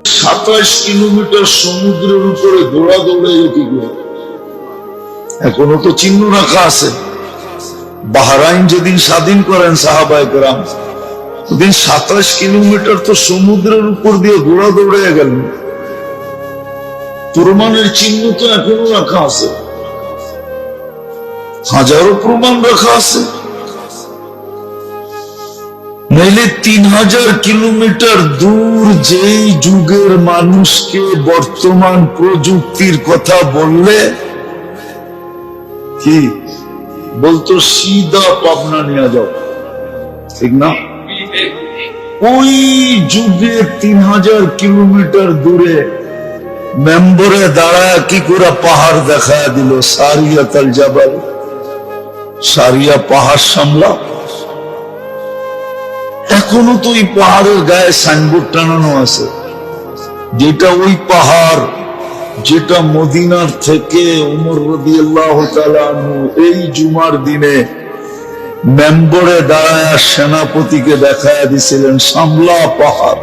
27 kilometre সমুদ্রের উপরে দৌড়া দৌড়াইল কি করে? এখনো তো চিহ্ন রাখা আছে। বাহরাইন যেদিন স্বাধীন করেন সাহাবায়ে কেরাম, ওদিন 27 কিলোমিটার তো সমুদ্রের উপর দিয়ে দৌড়া দৌড়াইয়া গেলেন। প্রমাণের চিহ্ন তো এখনো রাখা আছে, হাজারো প্রমাণ রাখা আছে। নইলে 3000 কিলোমিটার দূর যেই যুগের মানুষকে বর্তমান প্রযুক্তির কথা বললে কি বলতো, সিধা পাবনা নিয়ে যাও, ঠিক না? ওই যুগে 3000 কিলোমিটার দূরে মেম্বরে দাঁড়ায় কি করে পাহাড় দেখায় দিল, সারিয়াতাল জাবাল, সারিয়া পাহাড় সামলা। এখনো তো ওই পাহাড়ের গায়ে সাইনবোর্ড টানানো আছে, যেটা ওই পাহাড় যেটা মদিনার থেকে উমর রাদিয়াল্লাহু তাআলা আনহু এই জুমার দিনে মেম্বরে দাঁড়ায় সেনাপতিকে দেখায় দিছিলেন, সামলা পাহাড়।